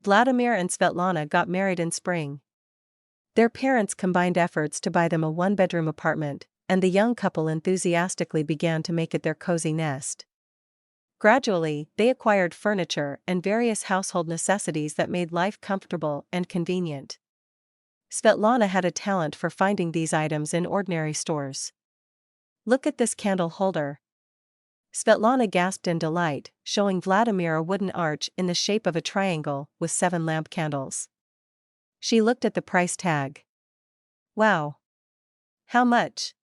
Vladimir and Svetlana got married in spring. Their parents combined efforts to buy them a one-bedroom apartment, and the young couple enthusiastically began to make it their cozy nest. Gradually, they acquired furniture and various household necessities that made life comfortable and convenient. Svetlana had a talent for finding these items in ordinary stores. "Look at this candle holder." Svetlana gasped in delight, showing Vladimir a wooden arch in the shape of a triangle with 7 lamp candles. She looked at the price tag. "Wow! How much?"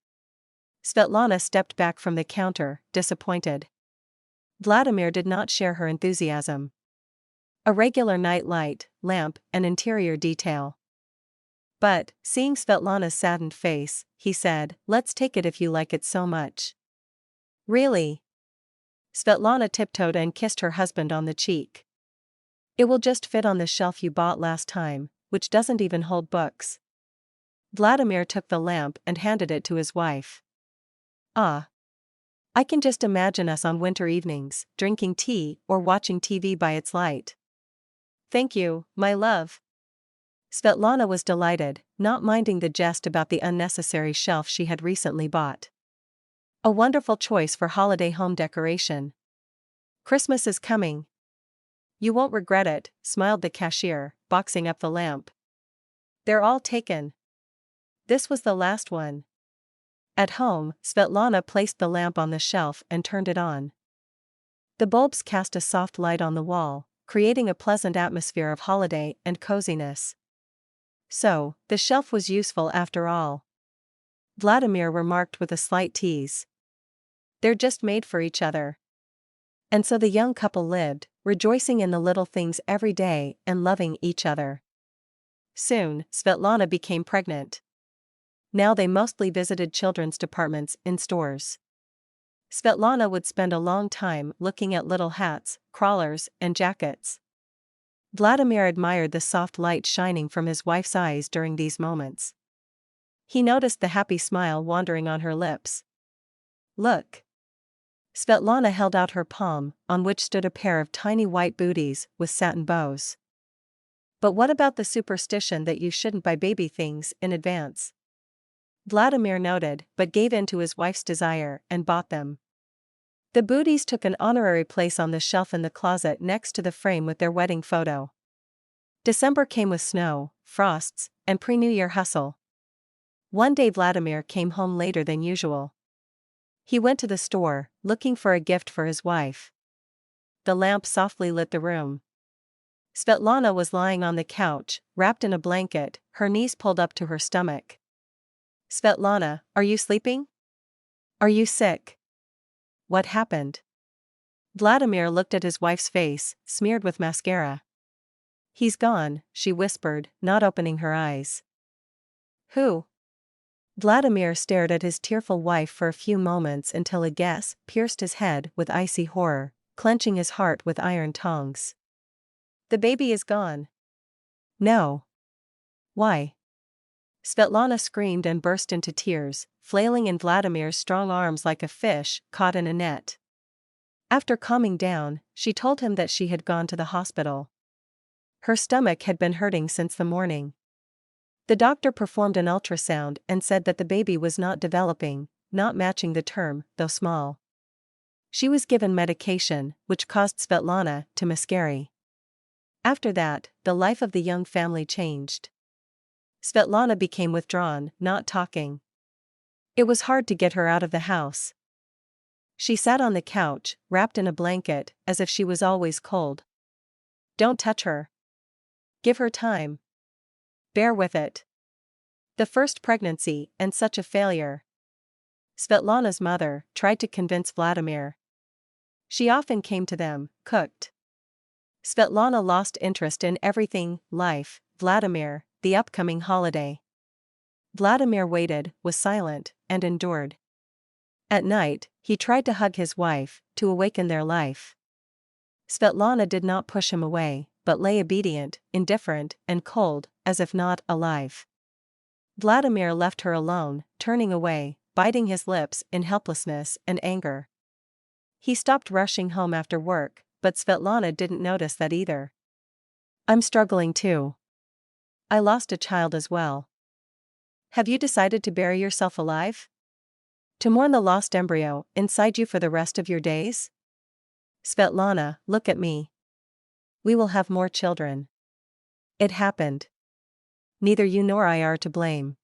Svetlana stepped back from the counter, disappointed. Vladimir did not share her enthusiasm. "A regular night light, lamp, and interior detail." But, seeing Svetlana's saddened face, he said, "Let's take it if you like it so much." "Really?" Svetlana tiptoed and kissed her husband on the cheek. "It will just fit on the shelf you bought last time, which doesn't even hold books." Vladimir took the lamp and handed it to his wife. "Ah. I can just imagine us on winter evenings, drinking tea or watching TV by its light." "Thank you, my love." Svetlana was delighted, not minding the jest about the unnecessary shelf she had recently bought. "A wonderful choice for holiday home decoration. Christmas is coming. You won't regret it," smiled the cashier, boxing up the lamp. "They're all taken. This was the last one." At home, Svetlana placed the lamp on the shelf and turned it on. The bulbs cast a soft light on the wall, creating a pleasant atmosphere of holiday and coziness. So, the shelf was useful after all. Vladimir remarked with a slight tease. "They're just made for each other." And so the young couple lived, rejoicing in the little things every day and loving each other. Soon, Svetlana became pregnant. Now they mostly visited children's departments in stores. Svetlana would spend a long time looking at little hats, crawlers, and jackets. Vladimir admired the soft light shining from his wife's eyes during these moments. He noticed the happy smile wandering on her lips. "Look." Svetlana held out her palm, on which stood a pair of tiny white booties with satin bows. "But what about the superstition that you shouldn't buy baby things in advance?" Vladimir noted, but gave in to his wife's desire and bought them. The booties took an honorary place on the shelf in the closet next to the frame with their wedding photo. December came with snow, frosts, and pre-New Year hustle. One day Vladimir came home later than usual. He went to the store, looking for a gift for his wife. The lamp softly lit the room. Svetlana was lying on the couch, wrapped in a blanket, her knees pulled up to her stomach. "Svetlana, are you sleeping? Are you sick? What happened?" Vladimir looked at his wife's face, smeared with mascara. "He's gone," she whispered, not opening her eyes. "Who?" Vladimir stared at his tearful wife for a few moments until a guess pierced his head with icy horror, clenching his heart with iron tongs. "The baby is gone." "No." "Why?" Svetlana screamed and burst into tears, flailing in Vladimir's strong arms like a fish caught in a net. After calming down, she told him that she had gone to the hospital. Her stomach had been hurting since the morning. The doctor performed an ultrasound and said that the baby was not developing, not matching the term, though small. She was given medication, which caused Svetlana to miscarry. After that, the life of the young family changed. Svetlana became withdrawn, not talking. It was hard to get her out of the house. She sat on the couch, wrapped in a blanket, as if she was always cold. "Don't touch her. Give her time. Bear with it. The first pregnancy, and such a failure." Svetlana's mother tried to convince Vladimir. She often came to them, cooked. Svetlana lost interest in everything: life, Vladimir, the upcoming holiday. Vladimir waited, was silent, and endured. At night, he tried to hug his wife, to awaken their life. Svetlana did not push him away, but lay obedient, indifferent, and cold, as if not alive. Vladimir left her alone, turning away, biting his lips in helplessness and anger. He stopped rushing home after work, but Svetlana didn't notice that either. I'm struggling too. I lost a child as well. Have you decided to bury yourself alive? To mourn the lost embryo inside you for the rest of your days? Svetlana, look at me. We will have more children. It happened. Neither you nor I are to blame.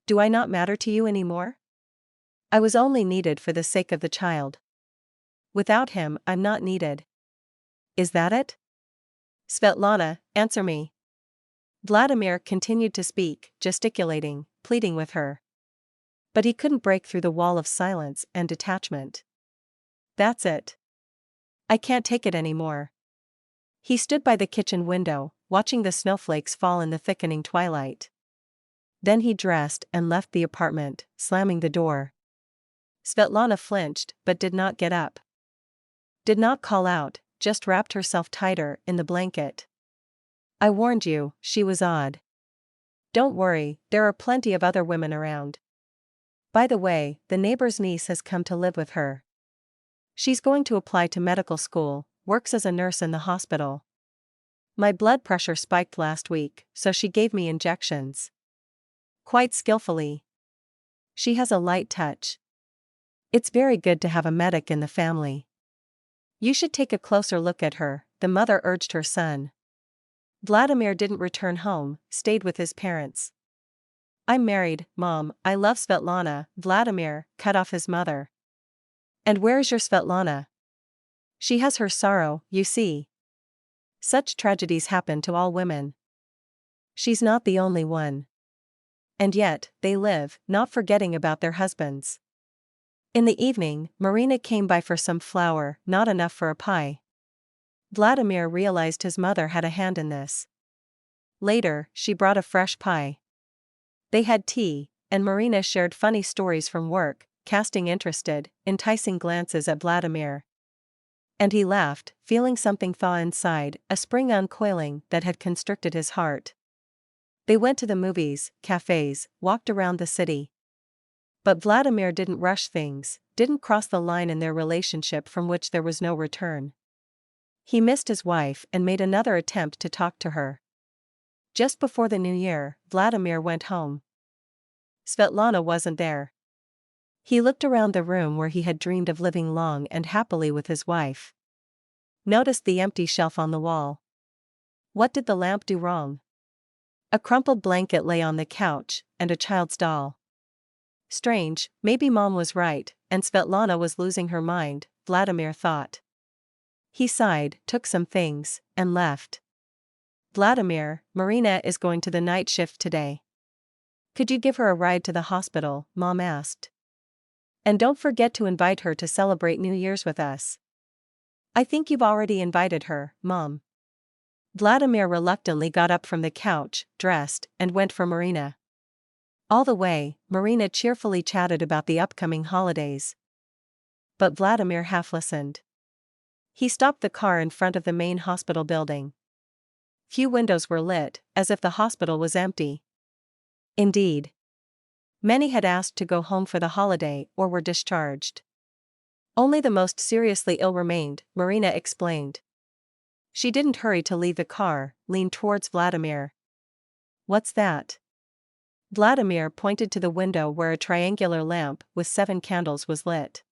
Do I not matter to you anymore? I was only needed for the sake of the child. Without him, I'm not needed. Is that it? Svetlana, answer me. Vladimir continued to speak, gesticulating, pleading with her. But he couldn't break through the wall of silence and detachment. That's it. I can't take it anymore. He stood by the kitchen window, watching the snowflakes fall in the thickening twilight. Then he dressed and left the apartment, slamming the door. Svetlana flinched but did not get up. Did not call out, just wrapped herself tighter in the blanket. I warned you, she was odd. Don't worry, there are plenty of other women around. By the way, the neighbor's niece has come to live with her. She's going to apply to medical school, works as a nurse in the hospital. My blood pressure spiked last week, so she gave me injections. Quite skillfully. She has a light touch. It's very good to have a medic in the family. You should take a closer look at her, the mother urged her son. Vladimir didn't return home, stayed with his parents. I'm married, Mom, I love Svetlana, Vladimir cut off his mother. And where is your Svetlana? She has her sorrow, you see. Such tragedies happen to all women. She's not the only one. And yet, they live, not forgetting about their husbands. In the evening, Marina came by for some flour, not enough for a pie. Vladimir realized his mother had a hand in this. Later, she brought a fresh pie. They had tea, and Marina shared funny stories from work, casting interested, enticing glances at Vladimir. And he laughed, feeling something thaw inside, a spring uncoiling that had constricted his heart. They went to the movies, cafes, walked around the city. But Vladimir didn't rush things, didn't cross the line in their relationship from which there was no return. He missed his wife and made another attempt to talk to her. Just before the new year, Vladimir went home. Svetlana wasn't there. He looked around the room where he had dreamed of living long and happily with his wife. Noticed the empty shelf on the wall. What did the lamp do wrong? A crumpled blanket lay on the couch, and a child's doll. Strange, maybe Mom was right, and Svetlana was losing her mind, Vladimir thought. He sighed, took some things, and left. Vladimir, Marina is going to the night shift today. Could you give her a ride to the hospital? Mom asked. And don't forget to invite her to celebrate New Year's with us. I think you've already invited her, Mom. Vladimir reluctantly got up from the couch, dressed, and went for Marina. All the way, Marina cheerfully chatted about the upcoming holidays. But Vladimir half listened. He stopped the car in front of the main hospital building. Few windows were lit, as if the hospital was empty. Indeed. Many had asked to go home for the holiday or were discharged. Only the most seriously ill remained, Marina explained. She didn't hurry to leave the car, leaned towards Vladimir. What's that? Vladimir pointed to the window where a triangular lamp with 7 candles was lit.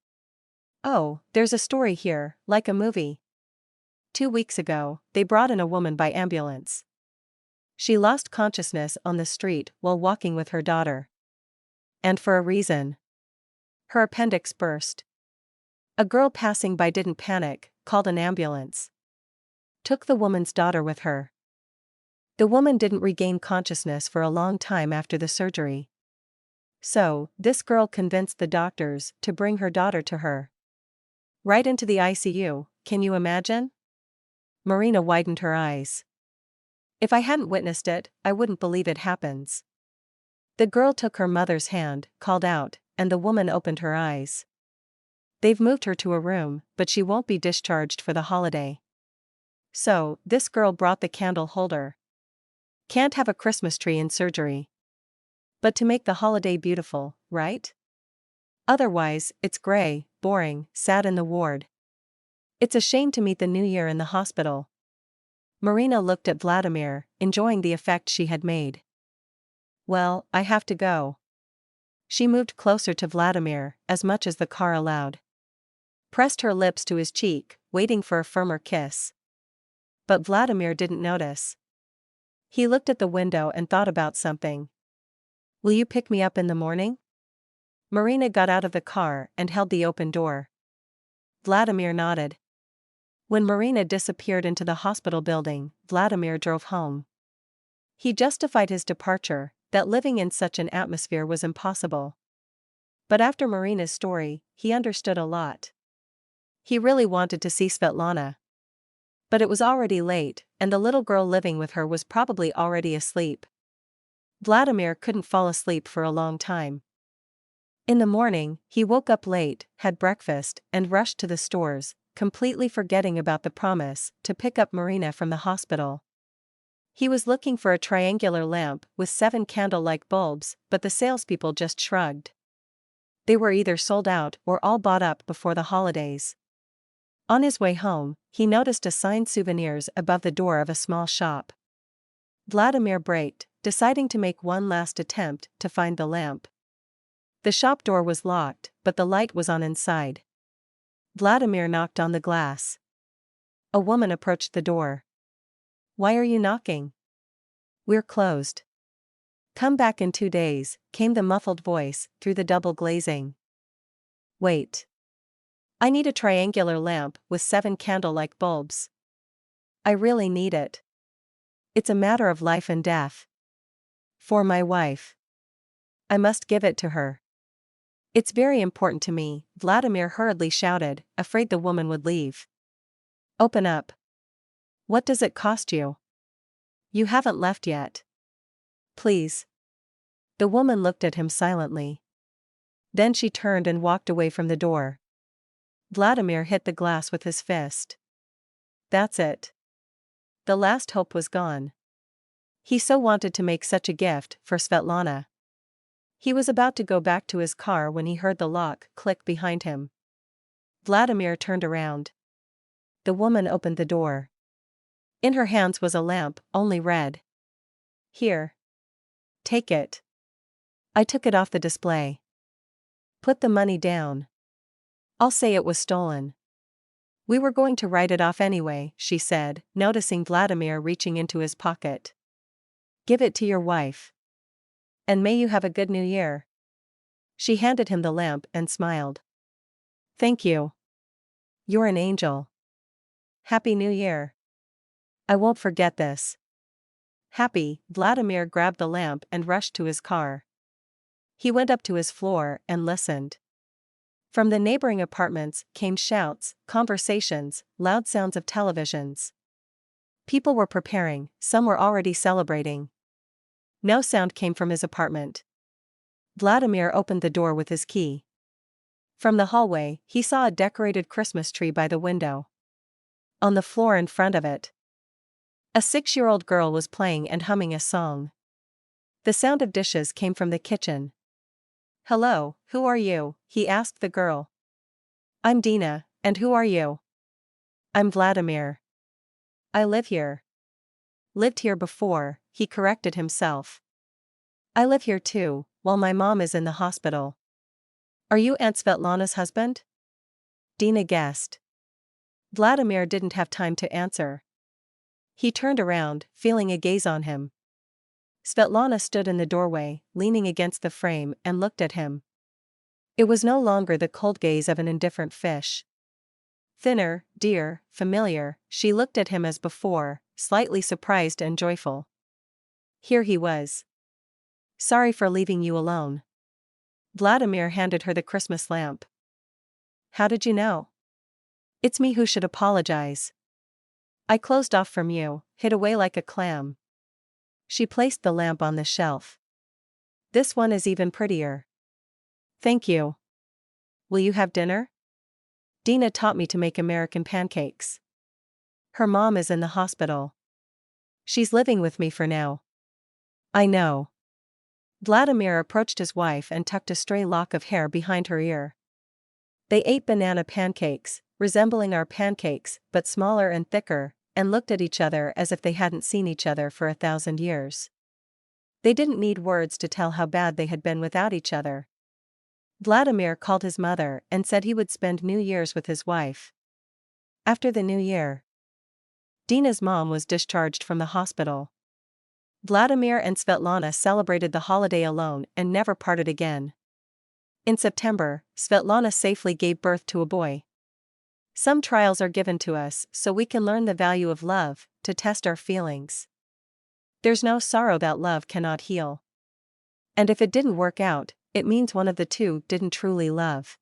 Oh, there's a story here, like a movie. 2 weeks ago, they brought in a woman by ambulance. She lost consciousness on the street while walking with her daughter. And for a reason. Her appendix burst. A girl passing by didn't panic, called an ambulance. Took the woman's daughter with her. The woman didn't regain consciousness for a long time after the surgery. So, this girl convinced the doctors to bring her daughter to her. Right into the ICU, can you imagine? Marina widened her eyes. If I hadn't witnessed it, I wouldn't believe it happens. The girl took her mother's hand, called out, and the woman opened her eyes. They've moved her to a room, but she won't be discharged for the holiday. So, this girl brought the candle holder. Can't have a Christmas tree in surgery. But to make the holiday beautiful, right? Otherwise, it's gray, boring, sad in the ward. It's a shame to meet the new year in the hospital. Marina looked at Vladimir, enjoying the effect she had made. Well, I have to go. She moved closer to Vladimir, as much as the car allowed. Pressed her lips to his cheek, waiting for a firmer kiss. But Vladimir didn't notice. He looked at the window and thought about something. Will you pick me up in the morning? Marina got out of the car and held the open door. Vladimir nodded. When Marina disappeared into the hospital building, Vladimir drove home. He justified his departure, that living in such an atmosphere was impossible. But after Marina's story, he understood a lot. He really wanted to see Svetlana. But it was already late, and the little girl living with her was probably already asleep. Vladimir couldn't fall asleep for a long time. In the morning, he woke up late, had breakfast, and rushed to the stores, completely forgetting about the promise to pick up Marina from the hospital. He was looking for a triangular lamp with 7 candle-like bulbs, but the salespeople just shrugged. They were either sold out or all bought up before the holidays. On his way home, he noticed a sign souvenirs above the door of a small shop. Vladimir braked, deciding to make one last attempt to find the lamp. The shop door was locked, but the light was on inside. Vladimir knocked on the glass. A woman approached the door. Why are you knocking? We're closed. Come back in 2 days, came the muffled voice through the double glazing. Wait. I need a triangular lamp with 7 candle-like bulbs. I really need it. It's a matter of life and death. For my wife. I must give it to her. It's very important to me, Vladimir hurriedly shouted, afraid the woman would leave. Open up. What does it cost you? You haven't left yet. Please. The woman looked at him silently. Then she turned and walked away from the door. Vladimir hit the glass with his fist. That's it. The last hope was gone. He so wanted to make such a gift for Svetlana. He was about to go back to his car when he heard the lock click behind him. Vladimir turned around. The woman opened the door. In her hands was a lamp, only red. Here. Take it. I took it off the display. Put the money down. I'll say it was stolen. We were going to write it off anyway, she said, noticing Vladimir reaching into his pocket. Give it to your wife. And may you have a good new year. She handed him the lamp and smiled. Thank you. You're an angel. Happy New Year. I won't forget this. Happy, Vladimir grabbed the lamp and rushed to his car. He went up to his floor and listened. From the neighboring apartments came shouts, conversations, loud sounds of televisions. People were preparing, some were already celebrating. No sound came from his apartment. Vladimir opened the door with his key. From the hallway, he saw a decorated Christmas tree by the window. On the floor in front of it, a 6-year-old girl was playing and humming a song. The sound of dishes came from the kitchen. Hello, who are you? He asked the girl. I'm Dina, and who are you? I'm Vladimir. I live here. Lived here before, he corrected himself. I live here too, while my mom is in the hospital. Are you Aunt Svetlana's husband? Dina guessed. Vladimir didn't have time to answer. He turned around, feeling a gaze on him. Svetlana stood in the doorway, leaning against the frame, and looked at him. It was no longer the cold gaze of an indifferent fish. Thinner, dear, familiar, she looked at him as before, slightly surprised and joyful. Here he was. Sorry for leaving you alone. Vladimir handed her the Christmas lamp. How did you know? It's me who should apologize. I closed off from you, hid away like a clam. She placed the lamp on the shelf. This one is even prettier. Thank you. Will you have dinner? Dina taught me to make American pancakes. Her mom is in the hospital. She's living with me for now. I know. Vladimir approached his wife and tucked a stray lock of hair behind her ear. They ate banana pancakes, resembling our pancakes, but smaller and thicker, and looked at each other as if they hadn't seen each other for 1,000 years. They didn't need words to tell how bad they had been without each other. Vladimir called his mother and said he would spend New Year's with his wife. After the New Year, Dina's mom was discharged from the hospital. Vladimir and Svetlana celebrated the holiday alone and never parted again. In September, Svetlana safely gave birth to a boy. Some trials are given to us so we can learn the value of love, to test our feelings. There's no sorrow that love cannot heal. And if it didn't work out, it means one of the two didn't truly love.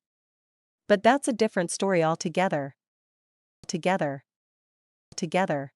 But that's a different story altogether. Together.